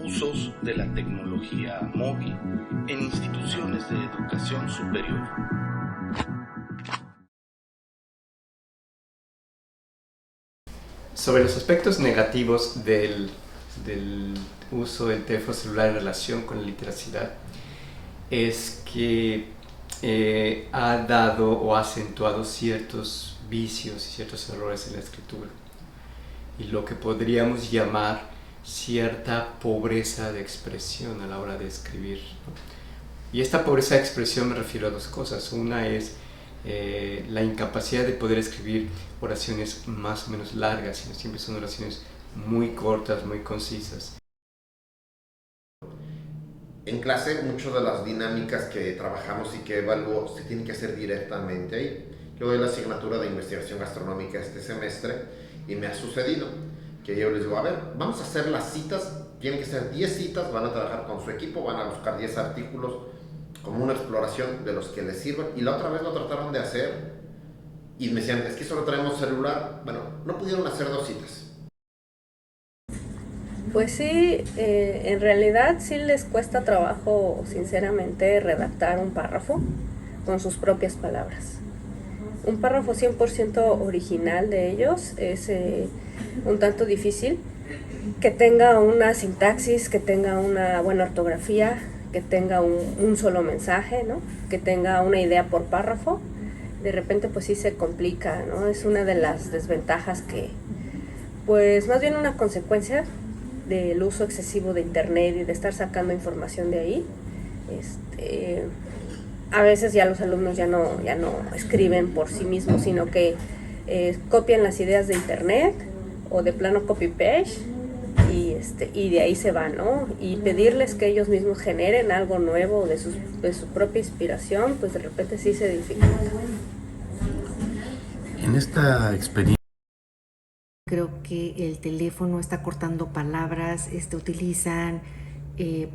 Usos de la tecnología móvil en instituciones de educación superior. Sobre los aspectos negativos del uso del teléfono celular en relación con la literacidad, es que ha dado o ha acentuado ciertos vicios y ciertos errores en la escritura y lo que podríamos llamar cierta pobreza de expresión a la hora de escribir, ¿no? Y esta pobreza de expresión me refiero a dos cosas. Una es la incapacidad de poder escribir oraciones más o menos largas, sino siempre son oraciones muy cortas, muy concisas. En clase, muchas de las dinámicas que trabajamos y que evalúo se tienen que hacer directamente ahí. Yo doy la asignatura de investigación gastronómica este semestre y me ha sucedido que yo les digo, a ver, vamos a hacer las citas, tienen que ser 10 citas, van a trabajar con su equipo, van a buscar 10 artículos como una exploración de los que les sirvan. Y la otra vez lo trataron de hacer y me decían, es que solo traemos celular. Bueno, no pudieron hacer 2 citas. Pues sí, en realidad sí les cuesta trabajo, sinceramente, redactar un párrafo con sus propias palabras. Un párrafo 100% original de ellos es un tanto difícil, que tenga una sintaxis, que tenga una buena ortografía, que tenga un solo mensaje, ¿no? Que tenga una idea por párrafo. De repente pues sí se complica, ¿no? Es una de las desventajas que, pues más bien una consecuencia del uso excesivo de internet y de estar sacando información de ahí. A veces ya los alumnos ya no escriben por sí mismos, sino que copian las ideas de internet o de plano copy-paste y de ahí se van, ¿no? Y pedirles que ellos mismos generen algo nuevo de su propia inspiración, pues de repente sí se dificulta. En esta experiencia creo que el teléfono está cortando palabras, utilizan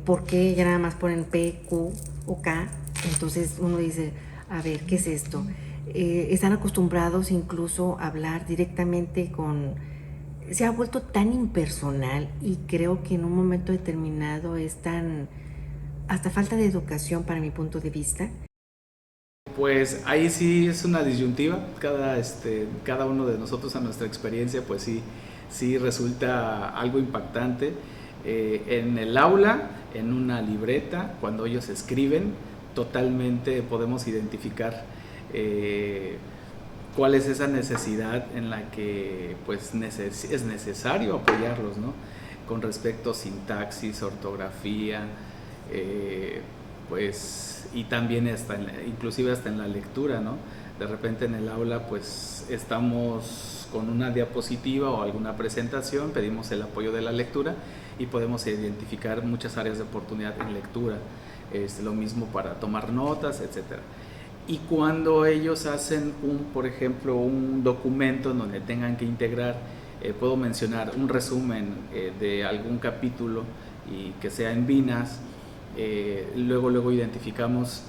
¿por qué? Ya nada más ponen P, Q o K. Entonces uno dice, a ver, ¿qué es esto? Están acostumbrados incluso a hablar directamente se ha vuelto tan impersonal y creo que en un momento determinado es hasta falta de educación para mi punto de vista. Pues ahí sí es una disyuntiva, cada uno de nosotros a nuestra experiencia pues sí resulta algo impactante. En el aula, en una libreta, cuando ellos escriben, totalmente podemos identificar cuál es esa necesidad en la que pues es necesario apoyarlos, ¿no? Con respecto a sintaxis, ortografía, pues y también inclusive hasta en la lectura, ¿no? De repente en el aula pues estamos con una diapositiva o alguna presentación, pedimos el apoyo de la lectura y podemos identificar muchas áreas de oportunidad en lectura, lo mismo para tomar notas, etcétera. Y cuando ellos hacen por ejemplo, un documento en donde tengan que integrar, puedo mencionar un resumen de algún capítulo y que sea en Vinas, luego identificamos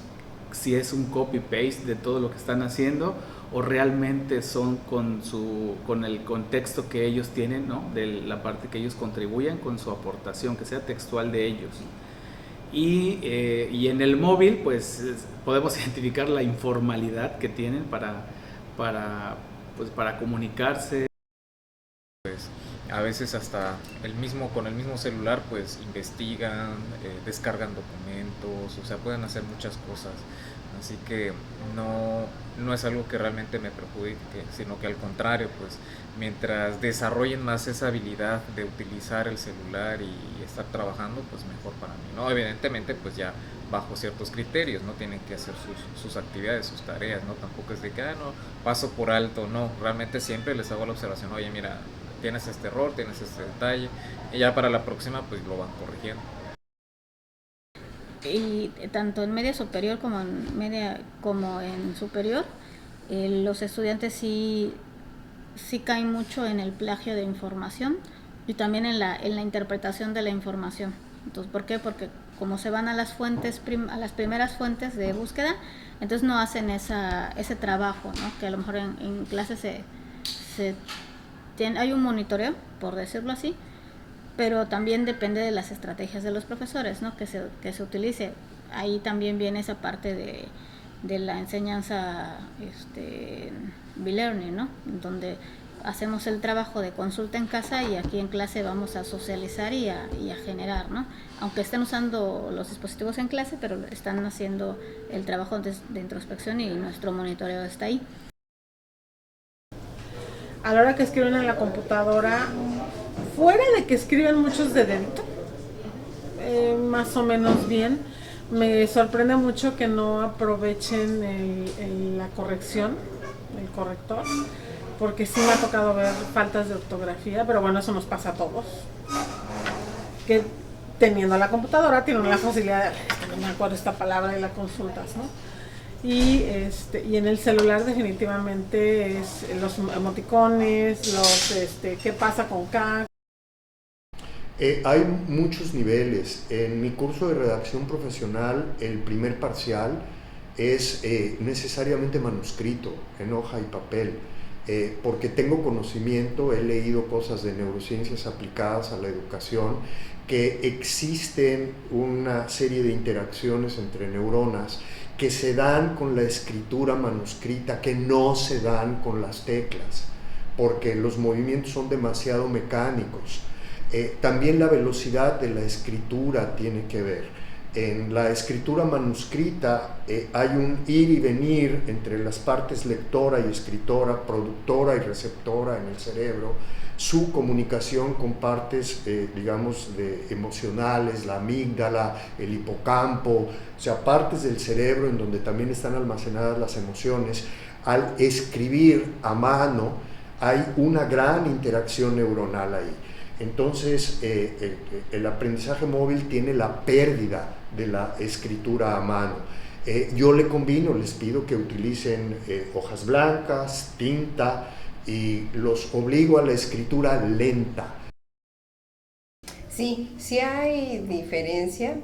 si es un copy-paste de todo lo que están haciendo o realmente son con el contexto que ellos tienen, ¿no? De la parte que ellos contribuyan con su aportación, que sea textual de ellos. Y en el móvil pues podemos identificar la informalidad que tienen para comunicarse. Pues a veces hasta con el mismo celular pues investigan, descargan documentos, o sea, pueden hacer muchas cosas. Así que no es algo que realmente me perjudique, sino que al contrario, pues mientras desarrollen más esa habilidad de utilizar el celular y estar trabajando, pues mejor para mí, ¿no? Evidentemente, pues ya bajo ciertos criterios, ¿no? Tienen que hacer sus actividades, sus tareas, ¿no? Tampoco es de que, no, paso por alto, no. Realmente siempre les hago la observación, oye, mira, tienes este error, tienes este detalle, y ya para la próxima, pues lo van corrigiendo. Y tanto en media superior como en superior, los estudiantes sí caen mucho en el plagio de información y también en la interpretación de la información. Entonces, ¿por qué? Porque como se van a las fuentes, a las primeras fuentes de búsqueda, entonces no hacen ese trabajo, ¿no? Que a lo mejor en clase hay un monitoreo, por decirlo así, pero también depende de las estrategias de los profesores, ¿no? Que se utilice. Ahí también viene esa parte de la enseñanza B-Learning, ¿no? Donde hacemos el trabajo de consulta en casa y aquí en clase vamos a socializar y a generar, ¿no? Aunque estén usando los dispositivos en clase, pero están haciendo el trabajo de introspección y nuestro monitoreo está ahí. A la hora que escriben en la computadora, fuera de que escriben muchos de dedito, más o menos bien, me sorprende mucho que no aprovechen la corrección, el corrector, porque sí me ha tocado ver faltas de ortografía, pero bueno, eso nos pasa a todos. Que teniendo la computadora tienen la facilidad de, no me acuerdo esta palabra y la consultas, ¿no? Y en el celular definitivamente es los emoticones, qué pasa con K. Hay muchos niveles. En mi curso de redacción profesional, el primer parcial es necesariamente manuscrito, en hoja y papel, porque tengo conocimiento, he leído cosas de neurociencias aplicadas a la educación, que existen una serie de interacciones entre neuronas que se dan con la escritura manuscrita, que no se dan con las teclas, porque los movimientos son demasiado mecánicos. También la velocidad de la escritura tiene que ver. En la escritura manuscrita hay un ir y venir entre las partes lectora y escritora, productora y receptora en el cerebro, su comunicación con partes, digamos, emocionales, la amígdala, el hipocampo, o sea, partes del cerebro en donde también están almacenadas las emociones. Al escribir a mano hay una gran interacción neuronal ahí. Entonces, el aprendizaje móvil tiene la pérdida de la escritura a mano. Yo les pido que utilicen hojas blancas, tinta, y los obligo a la escritura lenta. Sí hay diferencia,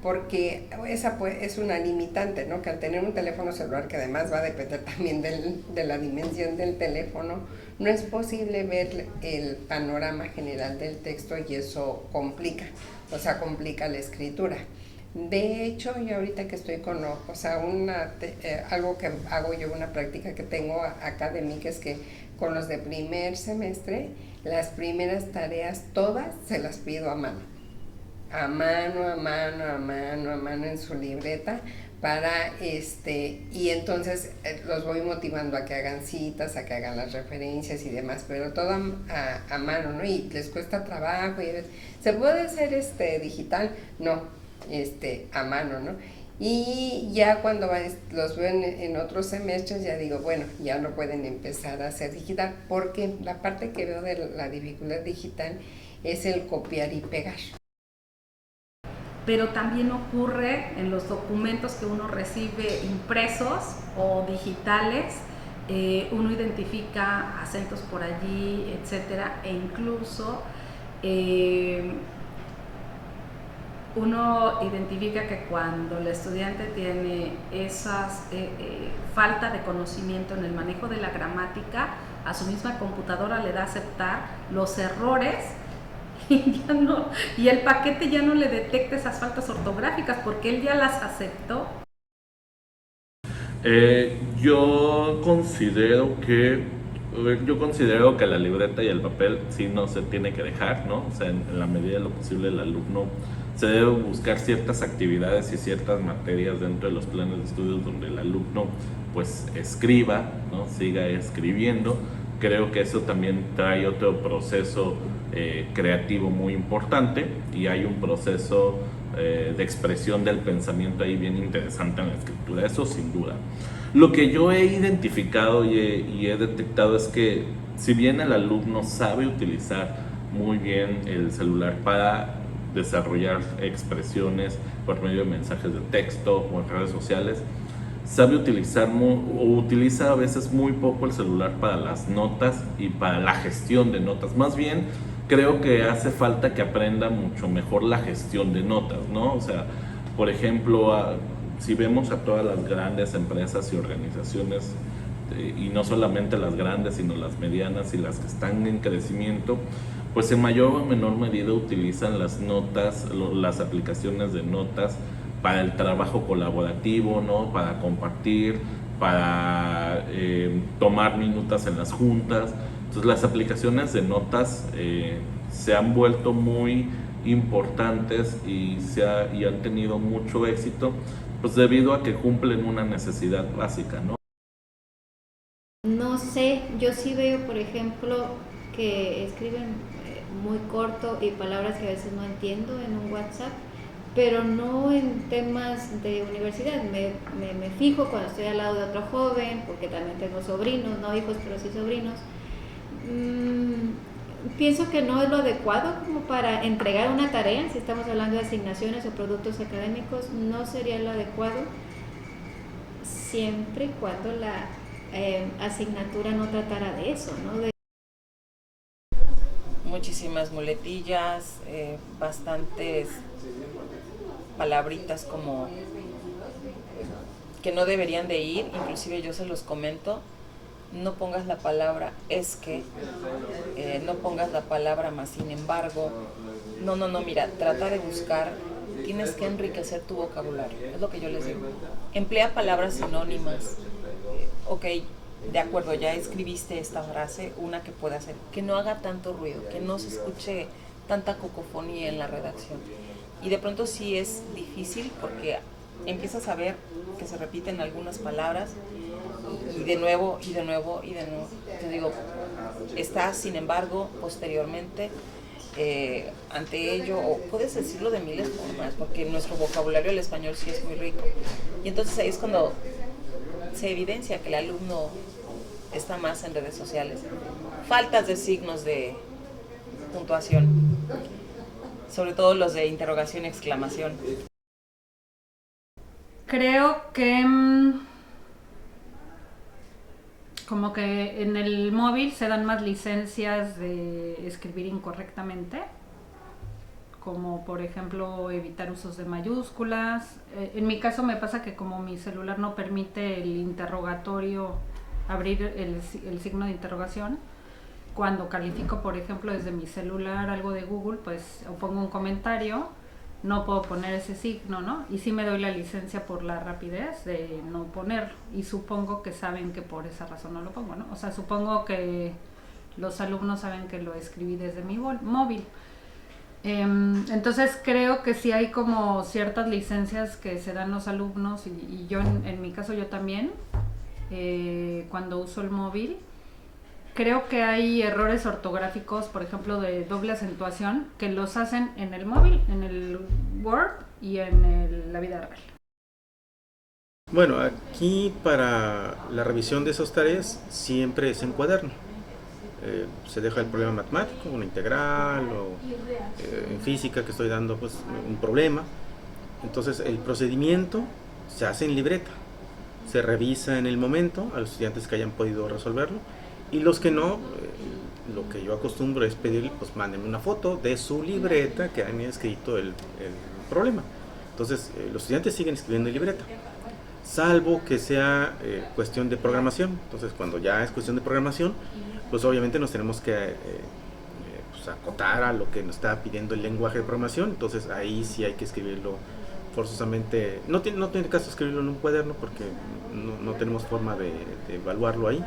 porque esa es una limitante, ¿no? Que al tener un teléfono celular, que además va a depender también de la dimensión del teléfono, no es posible ver el panorama general del texto y eso complica la escritura. De hecho, yo ahorita que estoy con algo que hago yo, una práctica que tengo académica, es que con los de primer semestre, las primeras tareas todas se las pido a mano en su libreta, y entonces los voy motivando a que hagan citas, a que hagan las referencias y demás, pero todo a mano, ¿no? Y les cuesta trabajo. ¿Se puede hacer digital? No. A mano, ¿no? Y ya cuando los veo en otros semestres, ya digo, bueno, ya no pueden empezar a hacer digital, porque la parte que veo de la dificultad digital es el copiar y pegar. Pero también ocurre en los documentos que uno recibe impresos o digitales, uno identifica acentos por allí, etcétera, e incluso uno identifica que cuando el estudiante tiene esas falta de conocimiento en el manejo de la gramática, a su misma computadora le da a aceptar los errores y el paquete ya no le detecta esas faltas ortográficas porque él ya las aceptó. Yo considero que la libreta y el papel sí no se tiene que dejar, ¿no? O sea, en la medida de lo posible el alumno se debe buscar ciertas actividades y ciertas materias dentro de los planes de estudios donde el alumno pues escriba, ¿no? Siga escribiendo. Creo que eso también trae otro proceso creativo muy importante y hay un proceso de expresión del pensamiento ahí bien interesante en la escritura, eso sin duda. Lo que yo he identificado y he detectado es que si bien el alumno sabe utilizar muy bien el celular para desarrollar expresiones por medio de mensajes de texto o en redes sociales, sabe utilizar o utiliza a veces muy poco el celular para las notas y para la gestión de notas. Más bien, creo que hace falta que aprenda mucho mejor la gestión de notas, ¿no? O sea, por ejemplo, si vemos a todas las grandes empresas y organizaciones, y no solamente las grandes, sino las medianas y las que están en crecimiento, pues en mayor o menor medida utilizan las notas, las aplicaciones de notas para el trabajo colaborativo, ¿no? Para compartir, para tomar minutas en las juntas. Entonces las aplicaciones de notas se han vuelto muy importantes y han tenido mucho éxito, pues debido a que cumplen una necesidad básica, ¿no? No sé, yo sí veo, por ejemplo, que escriben muy corto y palabras que a veces no entiendo en un WhatsApp, pero no en temas de universidad. Me fijo cuando estoy al lado de otro joven, porque también tengo sobrinos, no hijos, pero sí sobrinos. Pienso que no es lo adecuado como para entregar una tarea, si estamos hablando de asignaciones o productos académicos, no sería lo adecuado siempre y cuando la asignatura no tratara de eso, ¿no? Muchísimas muletillas, bastantes palabritas como que no deberían de ir, inclusive yo se los comento. No pongas la palabra es que, no pongas la palabra más sin embargo. No, mira, trata de buscar, tienes que enriquecer tu vocabulario, es lo que yo les digo. Emplea palabras sinónimas. Ok, de acuerdo, ya escribiste esta frase, una que pueda hacer, que no haga tanto ruido, que no se escuche tanta cacofonía en la redacción. Y de pronto sí es difícil porque empiezas a ver que se repiten algunas palabras y de nuevo. Te digo, está sin embargo posteriormente ante ello, o puedes decirlo de miles de formas, porque nuestro vocabulario del español sí es muy rico. Y entonces ahí es cuando se evidencia que el alumno está más en redes sociales. Faltas de signos de puntuación, sobre todo los de interrogación y exclamación. Creo que como que en el móvil se dan más licencias de escribir incorrectamente, como por ejemplo evitar usos de mayúsculas. En mi caso me pasa que como mi celular no permite el interrogatorio, abrir el signo de interrogación, cuando califico por ejemplo desde mi celular algo de Google, pues o pongo un comentario, no puedo poner ese signo, ¿no? Y sí me doy la licencia por la rapidez de no ponerlo, y supongo que saben que por esa razón no lo pongo, ¿no? O sea, supongo que los alumnos saben que lo escribí desde mi móvil. Entonces creo que sí hay como ciertas licencias que se dan los alumnos, y yo en mi caso yo también, cuando uso el móvil. Creo que hay errores ortográficos, por ejemplo, de doble acentuación, que los hacen en el móvil, en el Word y en la vida real. Bueno, aquí para la revisión de esas tareas siempre es en cuaderno. Se deja el problema matemático, una integral, o en física que estoy dando pues un problema. Entonces el procedimiento se hace en libreta, se revisa en el momento a los estudiantes que hayan podido resolverlo. Y los que no, lo que yo acostumbro es pedirle, pues mándenme una foto de su libreta que han escrito el problema. Entonces, los estudiantes siguen escribiendo en libreta, salvo que sea cuestión de programación. Entonces, cuando ya es cuestión de programación, pues obviamente nos tenemos que pues, acotar a lo que nos está pidiendo el lenguaje de programación. Entonces, ahí sí hay que escribirlo forzosamente. No tiene caso escribirlo en un cuaderno porque no tenemos forma de evaluarlo ahí,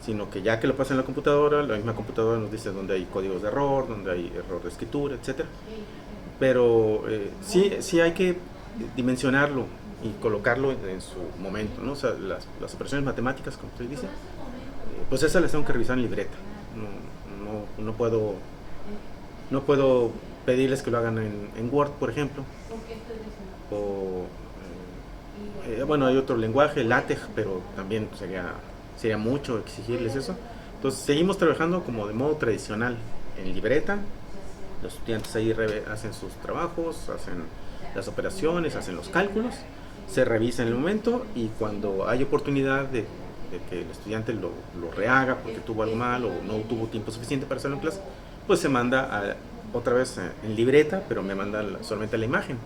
sino que ya que lo pasa en la computadora, la misma computadora nos dice dónde hay códigos de error, dónde hay error de escritura, etc. Pero sí hay que dimensionarlo y colocarlo en su momento, ¿no? O sea, las operaciones matemáticas, como usted dice, pues esas las tengo que revisar en libreta. No puedo pedirles que lo hagan en Word, por ejemplo. O, bueno, hay otro lenguaje, LaTeX, pero también sería mucho exigirles eso. Entonces seguimos trabajando como de modo tradicional, en libreta. Los estudiantes ahí hacen sus trabajos, hacen las operaciones, hacen los cálculos, se revisa en el momento, y cuando hay oportunidad de que el estudiante lo rehaga porque tuvo algo mal o no tuvo tiempo suficiente para hacerlo en clase, pues se manda otra vez en libreta, pero me mandan solamente la imagen.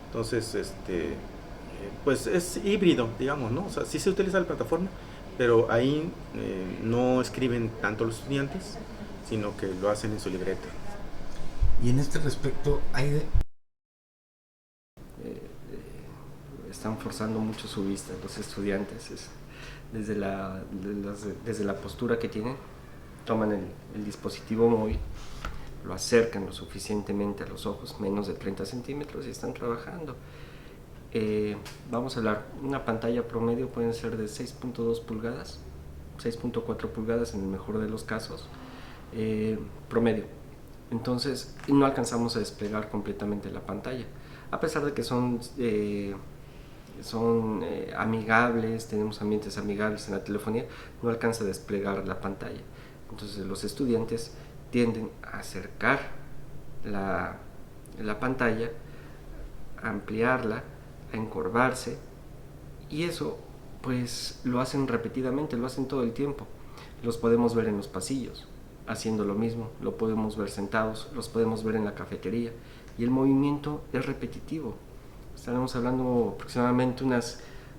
Entonces, pues es híbrido, digamos, ¿no? O sea, sí se utiliza la plataforma, pero ahí no escriben tanto los estudiantes, sino que lo hacen en su libreta. Y en este respecto, están forzando mucho su vista los estudiantes. Desde la postura que tienen, toman el dispositivo móvil, lo acercan lo suficientemente a los ojos, menos de 30 centímetros, y están trabajando. Vamos a hablar, una pantalla promedio pueden ser de 6.2 pulgadas, 6.4 pulgadas en el mejor de los casos, promedio. Entonces no alcanzamos a desplegar completamente la pantalla, a pesar de que son amigables, tenemos ambientes amigables en la telefonía, no alcanza a desplegar la pantalla. Entonces los estudiantes tienden a acercar la pantalla, a ampliarla, a encorvarse, y eso pues lo hacen repetidamente, lo hacen todo el tiempo. Los podemos ver en los pasillos haciendo lo mismo, lo podemos ver sentados, los podemos ver en la cafetería, y el movimiento es repetitivo. Estaremos hablando aproximadamente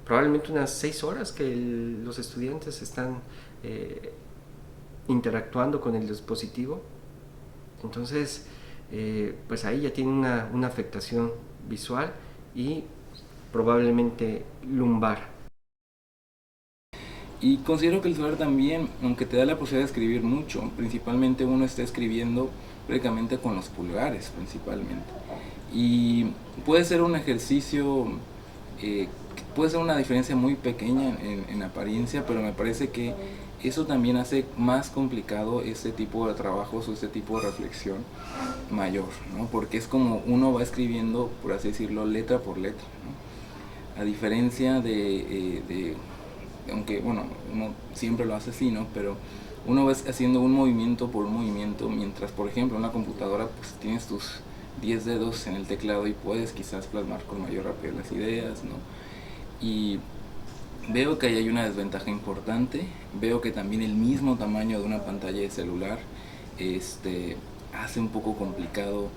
probablemente unas 6 horas que los estudiantes están interactuando con el dispositivo. Entonces pues ahí ya tiene una afectación visual y probablemente lumbar. Y considero que el celular también, aunque te da la posibilidad de escribir mucho, principalmente uno está escribiendo prácticamente con los pulgares principalmente, y puede ser un ejercicio, puede ser una diferencia muy pequeña en apariencia, pero me parece que eso también hace más complicado este tipo de trabajos o este tipo de reflexión mayor, ¿no? Porque es como uno va escribiendo, por así decirlo, letra por letra, ¿no? A diferencia de aunque bueno, uno siempre lo hace así, ¿no? Pero uno va haciendo un movimiento por un movimiento, mientras por ejemplo en una computadora pues tienes tus 10 dedos en el teclado y puedes quizás plasmar con mayor rapidez las ideas, ¿no? Y veo que ahí hay una desventaja importante. Veo que también el mismo tamaño de una pantalla de celular hace un poco complicado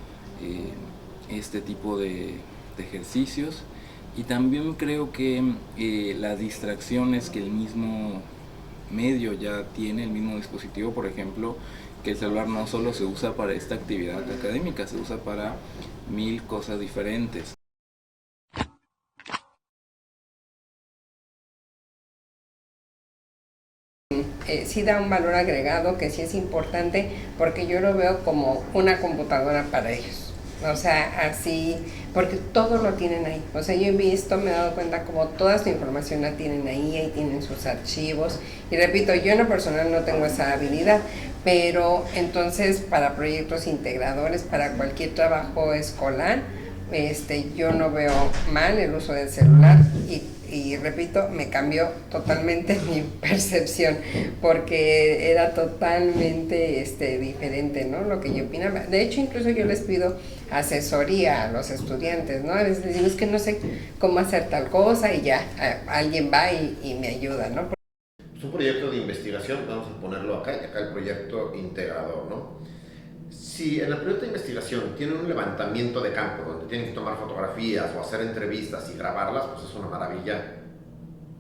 este tipo de ejercicios. Y también creo que las distracciones que el mismo medio ya tiene, el mismo dispositivo, por ejemplo, que el celular no solo se usa para esta actividad académica, se usa para 1000 cosas diferentes. Sí da un valor agregado que sí es importante, porque yo lo veo como una computadora para ellos. O sea, así, porque todo lo tienen ahí. O sea, yo he visto, me he dado cuenta como toda su información la tienen ahí tienen sus archivos. Y repito, yo en lo personal no tengo esa habilidad, pero entonces para proyectos integradores, para cualquier trabajo escolar, yo no veo mal el uso del celular, y repito, me cambió totalmente mi percepción, porque era totalmente diferente, ¿no? Lo que yo opinaba. De hecho, incluso yo les pido asesoría a los estudiantes, ¿no? A veces les digo, es que no sé cómo hacer tal cosa, y ya alguien va y me ayuda, ¿no? Es un proyecto de investigación, vamos a ponerlo acá, y acá el proyecto integrador, ¿no? Si en el proyecto de investigación tienen un levantamiento de campo donde tienen que tomar fotografías o hacer entrevistas y grabarlas, pues es una maravilla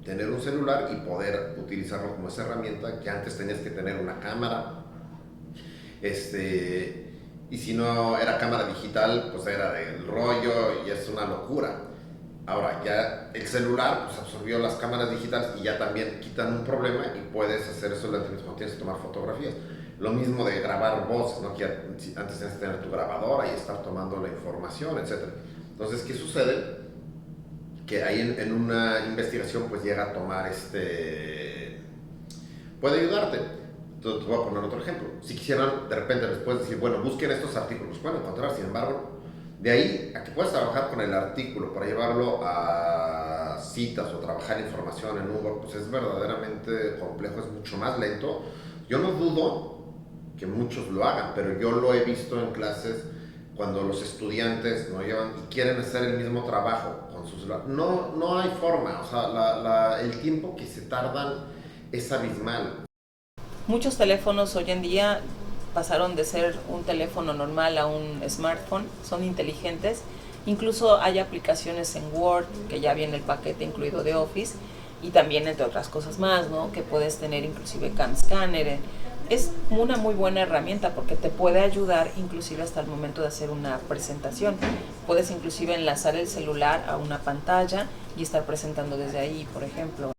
tener un celular y poder utilizarlo como esa herramienta, que antes tenías que tener una cámara, y si no era cámara digital, pues era del rollo y es una locura. Ahora ya el celular pues absorbió las cámaras digitales y ya también quitan un problema y puedes hacer eso cuando tienes que tomar fotografías. Lo mismo de grabar voces, ¿no? Que antes tenías que tener tu grabadora y estar tomando la información, etc. Entonces, ¿qué sucede? Que ahí en una investigación pues llega a tomar puede ayudarte. Entonces, te voy a poner otro ejemplo. Si quisieran de repente después decir, bueno, busquen estos artículos, pueden encontrar, sin embargo, de ahí a que puedas trabajar con el artículo para llevarlo a citas o trabajar información en Word, pues es verdaderamente complejo, es mucho más lento. Yo no dudo que muchos lo hagan, pero yo lo he visto en clases cuando los estudiantes no llevan y quieren hacer el mismo trabajo con su celular. No hay forma, o sea, el tiempo que se tardan es abismal. Muchos teléfonos hoy en día pasaron de ser un teléfono normal a un smartphone, son inteligentes. Incluso hay aplicaciones en Word que ya viene el paquete incluido de Office, y también entre otras cosas más, ¿no? Que puedes tener inclusive Cam Scanner es una muy buena herramienta porque te puede ayudar inclusive hasta el momento de hacer una presentación. Puedes inclusive enlazar el celular a una pantalla y estar presentando desde ahí, por ejemplo.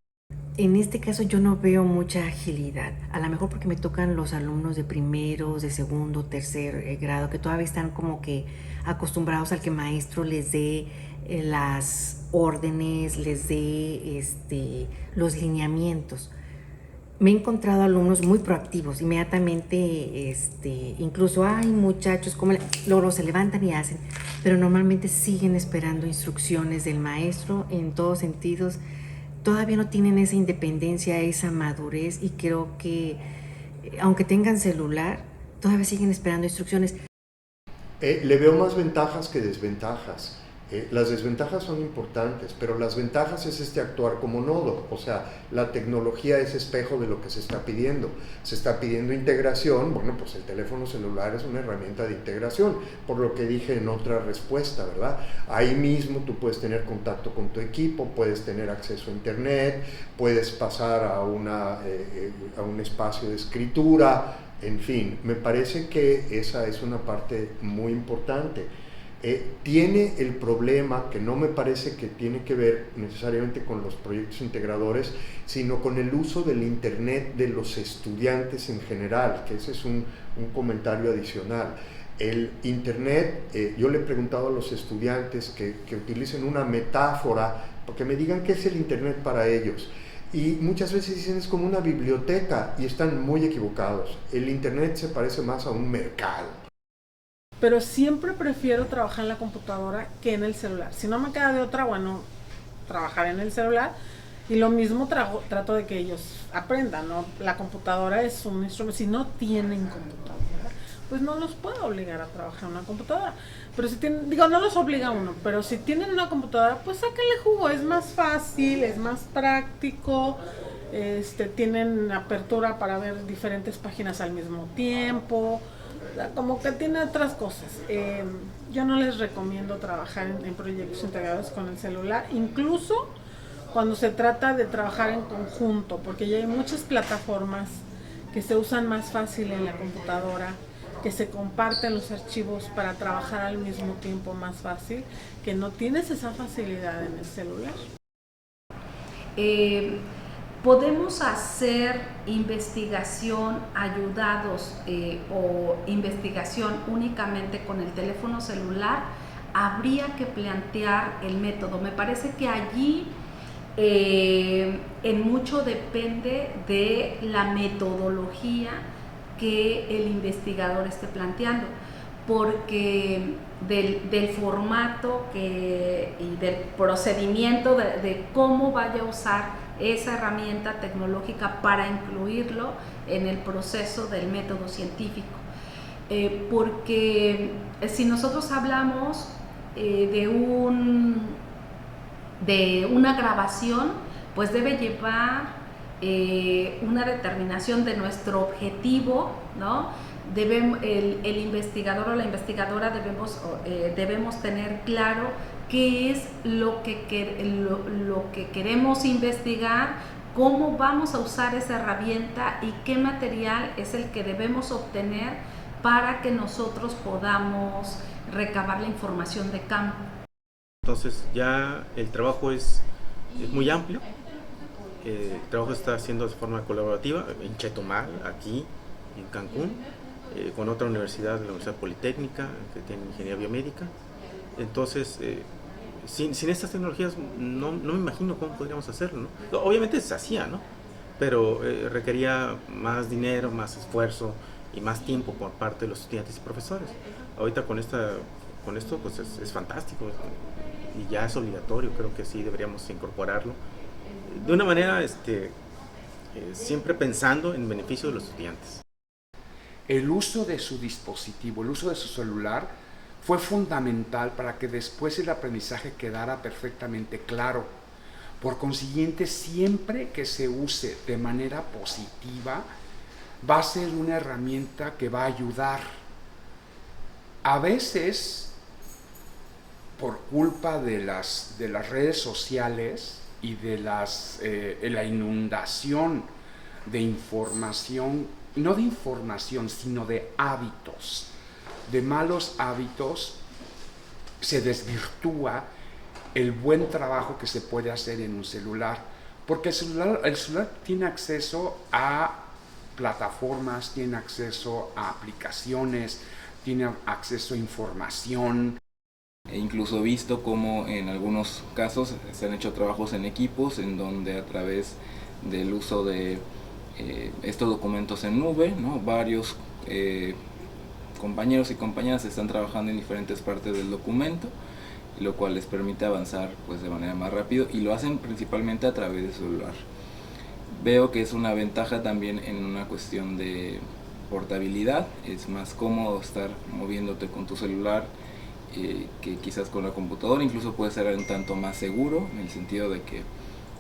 En este caso yo no veo mucha agilidad, a lo mejor porque me tocan los alumnos de primeros, de segundo, tercer grado, que todavía están como que acostumbrados al que el maestro les dé las órdenes, les dé los lineamientos. Me he encontrado alumnos muy proactivos, inmediatamente, incluso hay muchachos, como luego se levantan y hacen, pero normalmente siguen esperando instrucciones del maestro en todos sentidos. Todavía no tienen esa independencia, esa madurez, y creo que aunque tengan celular, todavía siguen esperando instrucciones. Le veo más ventajas que desventajas. Las desventajas son importantes, pero las ventajas es actuar como nodo. O sea, la tecnología es espejo de lo que se está pidiendo. Se está pidiendo integración. Bueno, pues el teléfono celular es una herramienta de integración, por lo que dije en otra respuesta, ¿verdad? Ahí mismo tú puedes tener contacto con tu equipo, puedes tener acceso a internet, puedes pasar a un espacio de escritura, en fin. Me parece que esa es una parte muy importante. Tiene el problema que no me parece que tiene que ver necesariamente con los proyectos integradores, sino con el uso del internet de los estudiantes en general, que ese es un comentario adicional. El internet, yo le he preguntado a los estudiantes que utilicen una metáfora, porque me digan qué es el internet para ellos. Y muchas veces dicen es como una biblioteca, y están muy equivocados. El internet se parece más a un mercado. Pero siempre prefiero trabajar en la computadora que en el celular. Si no me queda de otra, bueno, trabajar en el celular. Y lo mismo trato de que ellos aprendan, ¿no? La computadora es un instrumento. Si no tienen computadora, pues no los puedo obligar a trabajar en una computadora. Pero si tienen, no los obliga uno, pero si tienen una computadora, pues sáquenle jugo. Es más fácil, es más práctico. Tienen apertura para ver diferentes páginas al mismo tiempo. Como que tiene otras cosas. Yo no les recomiendo trabajar en proyectos integrados con el celular, incluso cuando se trata de trabajar en conjunto, porque ya hay muchas plataformas que se usan más fácil en la computadora, que se comparten los archivos para trabajar al mismo tiempo más fácil, que no tienes esa facilidad en el celular. Podemos hacer investigación ayudados o investigación únicamente con el teléfono celular. Habría que plantear el método. Me parece que allí en mucho depende de la metodología que el investigador esté planteando, porque del formato y del procedimiento de cómo vaya a usar esa herramienta tecnológica para incluirlo en el proceso del método científico. Porque si nosotros hablamos de una grabación, pues debe llevar una determinación de nuestro objetivo, ¿no? El investigador o la investigadora debemos tener claro qué es lo que queremos investigar, cómo vamos a usar esa herramienta y qué material es el que debemos obtener para que nosotros podamos recabar la información de campo. Entonces ya el trabajo es muy amplio. El trabajo está haciendo de forma colaborativa en Chetumal, aquí en Cancún, con otra universidad, la Universidad Politécnica, que tiene ingeniería biomédica. Entonces, sin estas tecnologías no me imagino cómo podríamos hacerlo, ¿no? Obviamente se hacía, ¿no? Pero requería más dinero, más esfuerzo y más tiempo por parte de los estudiantes y profesores. Ahorita con esto pues es fantástico y ya es obligatorio. Creo que sí deberíamos incorporarlo de una manera siempre pensando en beneficio de los estudiantes. El uso de su dispositivo, el uso de su celular fue fundamental para que después el aprendizaje quedara perfectamente claro. Por consiguiente, siempre que se use de manera positiva, va a ser una herramienta que va a ayudar. A veces, por culpa de las redes sociales y de la inundación de información no de información, sino de hábitos, de malos hábitos, se desvirtúa el buen trabajo que se puede hacer en un celular, porque el celular tiene acceso a plataformas, tiene acceso a aplicaciones, tiene acceso a información. He incluso visto cómo en algunos casos se han hecho trabajos en equipos en donde a través del uso de estos documentos en nube, ¿no? Varios compañeros y compañeras están trabajando en diferentes partes del documento, lo cual les permite avanzar pues de manera más rápido, y lo hacen principalmente a través del celular. Veo que es una ventaja también en una cuestión de portabilidad. Es más cómodo estar moviéndote con tu celular que quizás con la computadora. Incluso puede ser un tanto más seguro, en el sentido de que,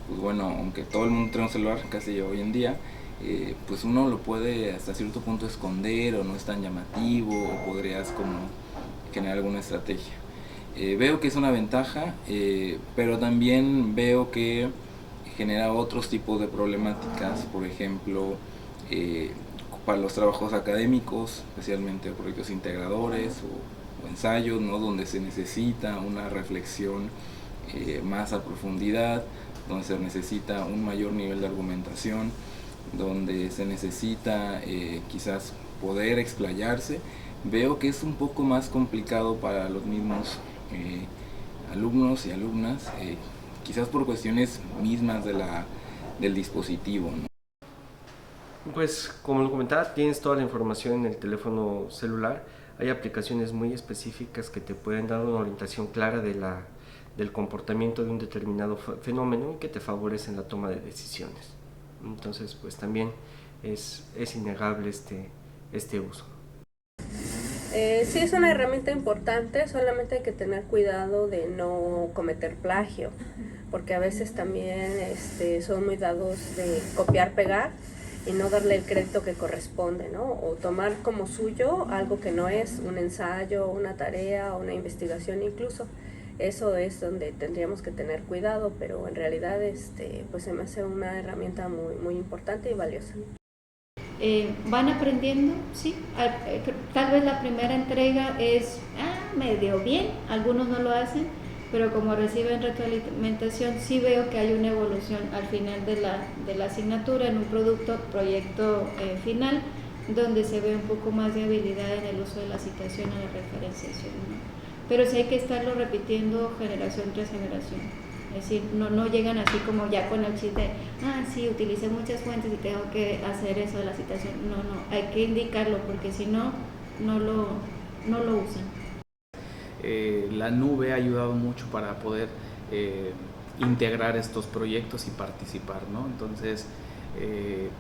pues bueno, aunque todo el mundo tiene un celular casi hoy en día, pues uno lo puede hasta cierto punto esconder, o no es tan llamativo, o podrías como generar alguna estrategia. Veo que es una ventaja, pero también veo que genera otros tipos de problemáticas. Por ejemplo, para los trabajos académicos, especialmente proyectos integradores o ensayos, ¿no? Donde se necesita una reflexión más a profundidad, donde se necesita un mayor nivel de argumentación, donde se necesita quizás poder explayarse. Veo que es un poco más complicado para los mismos alumnos y alumnas, quizás por cuestiones mismas del dispositivo, ¿no? Pues como lo comentaba, tienes toda la información en el teléfono celular. Hay aplicaciones muy específicas que te pueden dar una orientación clara del comportamiento de un determinado fenómeno y que te favorecen la toma de decisiones. Entonces, pues también es innegable este uso. Sí, es una herramienta importante, solamente hay que tener cuidado de no cometer plagio, porque a veces también son muy dados de copiar, pegar y no darle el crédito que corresponde, ¿no? O tomar como suyo algo que no es un ensayo, una tarea, una investigación incluso. Eso es donde tendríamos que tener cuidado, pero en realidad pues se me hace una herramienta muy, muy importante y valiosa. Van aprendiendo, sí, tal vez la primera entrega es medio bien, algunos no lo hacen, pero como reciben retroalimentación sí veo que hay una evolución al final de la asignatura en un proyecto final, donde se ve un poco más de habilidad en el uso de la citación o la referenciación, ¿no? Pero sí hay que estarlo repitiendo generación tras generación. Es decir, no llegan así como ya con el chiste, sí, utilicé muchas fuentes y tengo que hacer eso de la citación. No, hay que indicarlo, porque si no lo usan. La nube ha ayudado mucho para poder integrar estos proyectos y participar, ¿no? Entonces,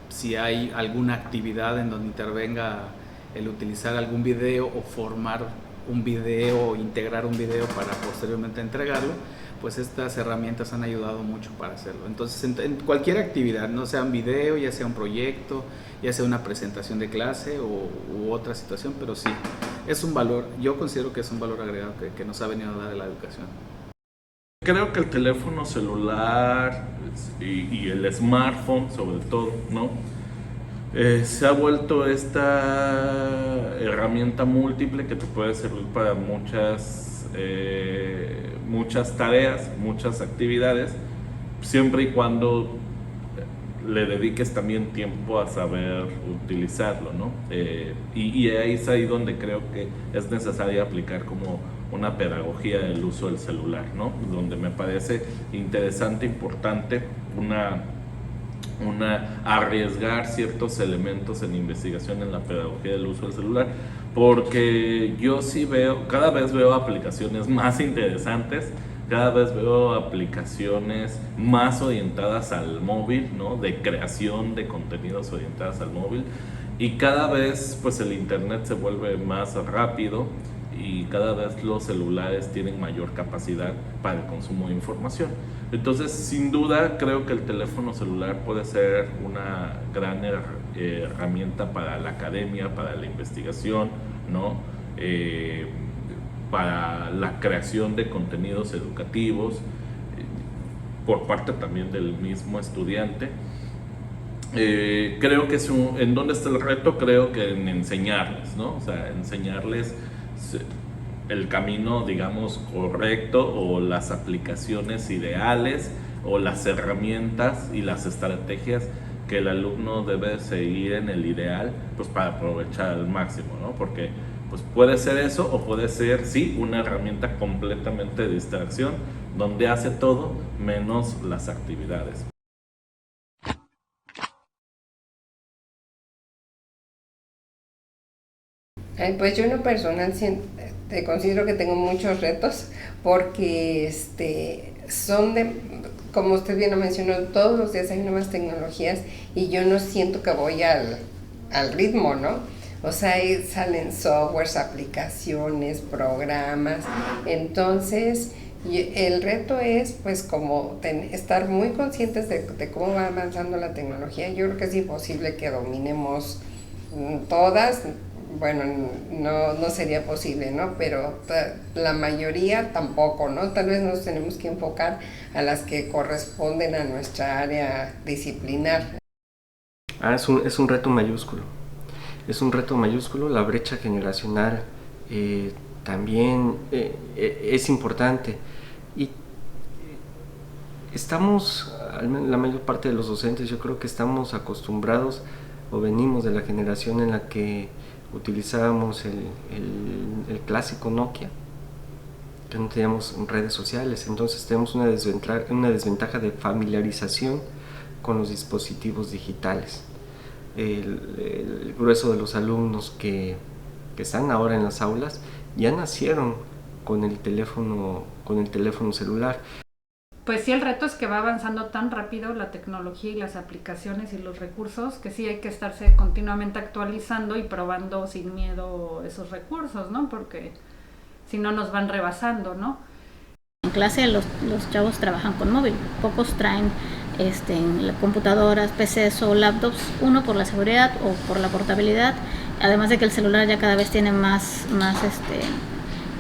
si hay alguna actividad en donde intervenga el utilizar algún video o formar un video o integrar un video para posteriormente entregarlo, pues estas herramientas han ayudado mucho para hacerlo. Entonces, en cualquier actividad, no sea un video, ya sea un proyecto, ya sea una presentación de clase u otra situación, pero sí, es un valor, yo considero que es un valor agregado que nos ha venido a dar la educación. Creo que el teléfono celular y el smartphone, sobre todo, ¿no? Se ha vuelto esta herramienta múltiple que te puede servir para muchas tareas, muchas actividades, siempre y cuando le dediques también tiempo a saber utilizarlo, ¿no? Y es ahí donde creo que es necesario aplicar como una pedagogía del uso del celular, ¿no? Donde me parece interesante, importante, arriesgar ciertos elementos en investigación en la pedagogía del uso del celular, porque yo sí cada vez veo aplicaciones más interesantes, cada vez veo aplicaciones más orientadas al móvil, ¿no? De creación de contenidos orientadas al móvil, y cada vez pues el internet se vuelve más rápido y cada vez los celulares tienen mayor capacidad para el consumo de información. Entonces, sin duda, creo que el teléfono celular puede ser una gran herramienta para la academia, para la investigación, ¿no? Para la creación de contenidos educativos, por parte también del mismo estudiante. creo que ¿en dónde está el reto? Creo que en enseñarles, ¿no? O sea, enseñarles el camino, digamos, correcto, o las aplicaciones ideales, o las herramientas y las estrategias que el alumno debe seguir en el ideal, pues para aprovechar al máximo, ¿no? Porque pues puede ser eso, o puede ser, sí, una herramienta completamente de distracción, donde hace todo menos las actividades. Pues yo en lo personal considero que tengo muchos retos porque son de, como usted bien lo mencionó, todos los días hay nuevas tecnologías y yo no siento que voy al ritmo, ¿no? O sea, salen softwares, aplicaciones, programas, entonces el reto es pues como estar muy conscientes de cómo va avanzando la tecnología. Yo creo que es imposible que dominemos todas. Bueno, no sería posible, ¿no? Pero la mayoría tampoco, ¿no? Tal vez nos tenemos que enfocar a las que corresponden a nuestra área disciplinar. Es un reto mayúsculo. Es un reto mayúsculo. La brecha generacional también es importante. Y estamos, la mayor parte de los docentes, yo creo que estamos acostumbrados o venimos de la generación en la que utilizábamos el clásico Nokia, que no teníamos redes sociales, entonces tenemos una desventaja de familiarización con los dispositivos digitales. El grueso de los alumnos que están ahora en las aulas ya nacieron con el teléfono celular. Pues sí, el reto es que va avanzando tan rápido la tecnología y las aplicaciones y los recursos que sí hay que estarse continuamente actualizando y probando sin miedo esos recursos, ¿no? Porque si no nos van rebasando, ¿no? En clase los chavos trabajan con móvil, pocos traen computadoras, PCs o laptops, uno por la seguridad o por la portabilidad, además de que el celular ya cada vez tiene más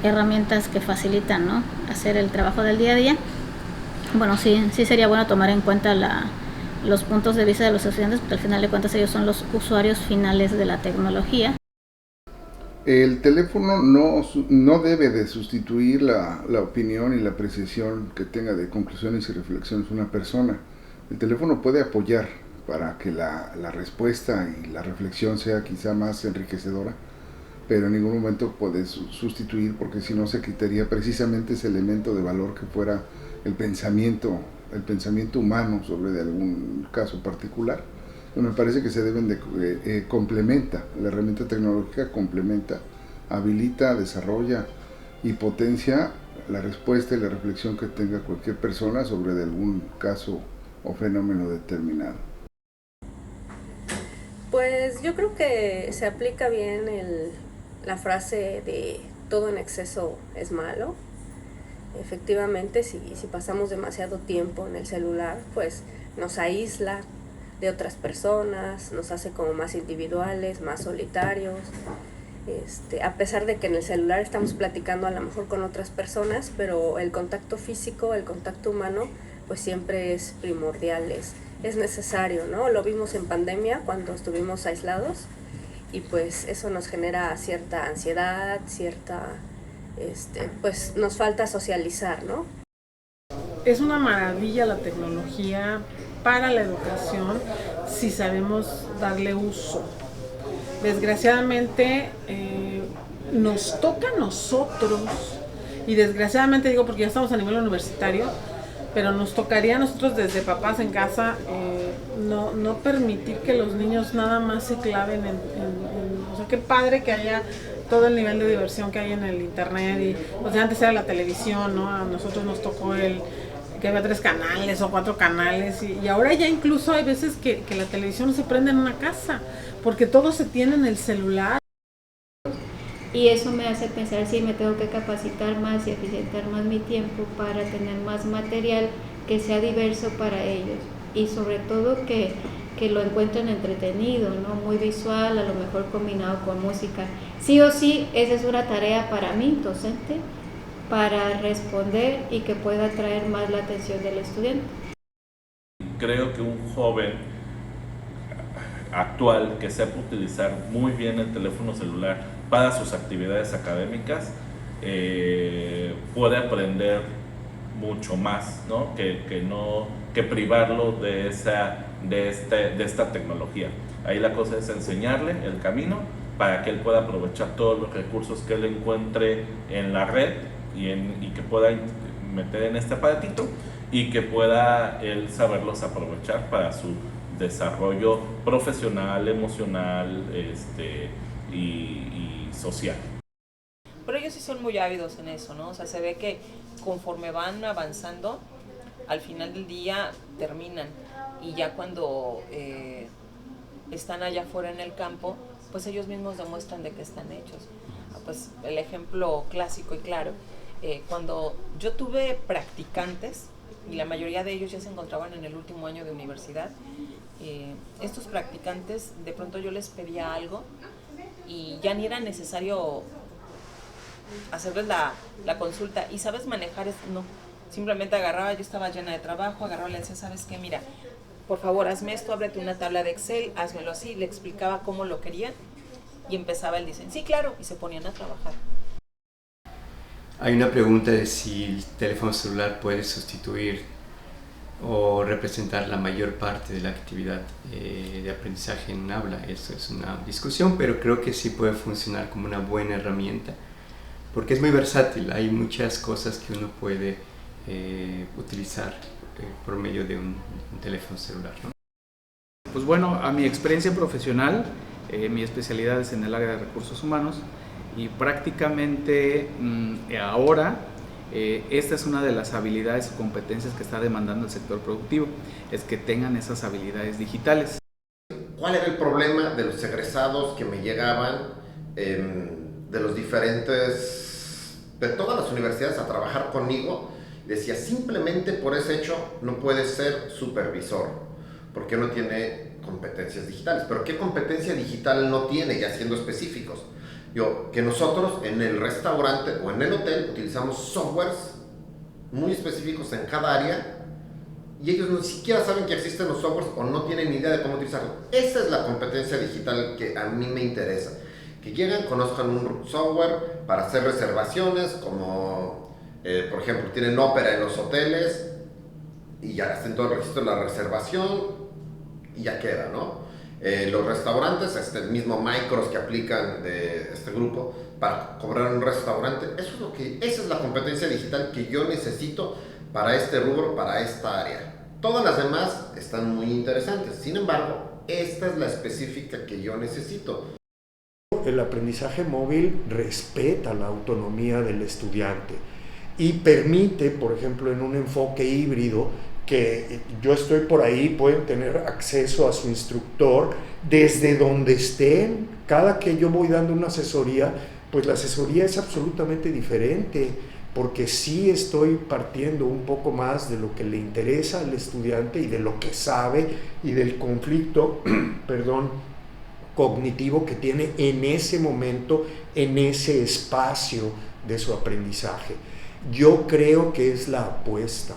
herramientas que facilitan, ¿no?, hacer el trabajo del día a día. Bueno, sí sería bueno tomar en cuenta los puntos de vista de los estudiantes, porque al final de cuentas ellos son los usuarios finales de la tecnología. El teléfono no debe de sustituir la opinión y la apreciación que tenga de conclusiones y reflexiones una persona. El teléfono puede apoyar para que la respuesta y la reflexión sea quizá más enriquecedora, pero en ningún momento puede sustituir, porque si no se quitaría precisamente ese elemento de valor que fuera el pensamiento humano sobre algún caso particular. Me parece que se deben de complementa, la herramienta tecnológica complementa, habilita, desarrolla y potencia la respuesta y la reflexión que tenga cualquier persona sobre algún caso o fenómeno determinado. Pues yo creo que se aplica bien la frase de todo en exceso es malo. Efectivamente, si pasamos demasiado tiempo en el celular, pues nos aísla de otras personas, nos hace como más individuales, más solitarios, a pesar de que en el celular estamos platicando a lo mejor con otras personas, pero el contacto físico, el contacto humano, pues siempre es primordial, es necesario, ¿no? Lo vimos en pandemia cuando estuvimos aislados y pues eso nos genera cierta ansiedad, pues nos falta socializar, ¿no? Es una maravilla la tecnología para la educación si sabemos darle uso. Desgraciadamente nos toca a nosotros, y desgraciadamente digo porque ya estamos a nivel universitario, pero nos tocaría a nosotros desde papás en casa no permitir que los niños nada más se claven o sea, qué padre que haya todo el nivel de diversión que hay en el internet, y pues antes era la televisión, ¿no? A nosotros nos tocó que había 3 canales o 4 canales y ahora ya incluso hay veces que la televisión no se prende en una casa porque todo se tiene en el celular. Y eso me hace pensar si me tengo que capacitar más y eficientar más mi tiempo para tener más material que sea diverso para ellos y sobre todo que lo encuentren entretenido, ¿no? Muy visual, a lo mejor combinado con música. Sí o sí, esa es una tarea para mí, docente, para responder y que pueda atraer más la atención del estudiante. Creo que un joven actual que sepa utilizar muy bien el teléfono celular para sus actividades académicas puede aprender mucho más, ¿no? Que privarlo de esta tecnología. Ahí la cosa es enseñarle el camino para que él pueda aprovechar todos los recursos que él encuentre en la red y que pueda meter en este aparatito y que pueda él saberlos aprovechar para su desarrollo profesional, emocional y social. Pero ellos sí son muy ávidos en eso, ¿no? O sea, se ve que conforme van avanzando, al final del día terminan y ya cuando están allá afuera en el campo, pues ellos mismos demuestran de qué están hechos. Pues el ejemplo clásico y claro, cuando yo tuve practicantes, y la mayoría de ellos ya se encontraban en el último año de universidad, estos practicantes, de pronto yo les pedía algo y ya ni era necesario hacerles la consulta. ¿Y sabes manejar esto? No. Simplemente agarraba, yo estaba llena de trabajo, agarraba y le decía, ¿sabes qué? Mira, por favor, hazme esto, ábrete una tabla de Excel, házmelo así. Le explicaba cómo lo querían y empezaba el diseño. Sí, claro, y se ponían a trabajar. Hay una pregunta de si el teléfono celular puede sustituir o representar la mayor parte de la actividad de aprendizaje en un aula. Eso es una discusión, pero creo que sí puede funcionar como una buena herramienta, porque es muy versátil. Hay muchas cosas que uno puede utilizar por medio de un teléfono celular, ¿no? Pues bueno, a mi experiencia profesional, mi especialidad es en el área de recursos humanos y prácticamente ahora esta es una de las habilidades o competencias que está demandando el sector productivo, es que tengan esas habilidades digitales. ¿Cuál era el problema de los egresados que me llegaban de los diferentes, de todas las universidades a trabajar conmigo? Decía, simplemente por ese hecho no puede ser supervisor, porque no tiene competencias digitales. ¿Pero qué competencia digital no tiene, ya siendo específicos? Que nosotros en el restaurante o en el hotel utilizamos softwares muy específicos en cada área y ellos ni siquiera saben que existen los softwares o no tienen ni idea de cómo utilizarlos. Esa es la competencia digital que a mí me interesa. Que lleguen, conozcan un software para hacer reservaciones, como por ejemplo tienen Opera en los hoteles y ya hacen todo el registro de la reservación y ya queda, ¿no? Los restaurantes, el mismo Micros que aplican de este grupo para cobrar un restaurante, esa es la competencia digital que yo necesito para este rubro, para esta área. Todas las demás están muy interesantes, sin embargo, esta es la específica que yo necesito. El aprendizaje móvil respeta la autonomía del estudiante y permite, por ejemplo, en un enfoque híbrido, que yo estoy por ahí, pueden tener acceso a su instructor desde donde estén. Cada que yo voy dando una asesoría, pues la asesoría es absolutamente diferente, porque sí estoy partiendo un poco más de lo que le interesa al estudiante y de lo que sabe y del conflicto, cognitivo que tiene en ese momento, en ese espacio de su aprendizaje. Yo creo que es la apuesta.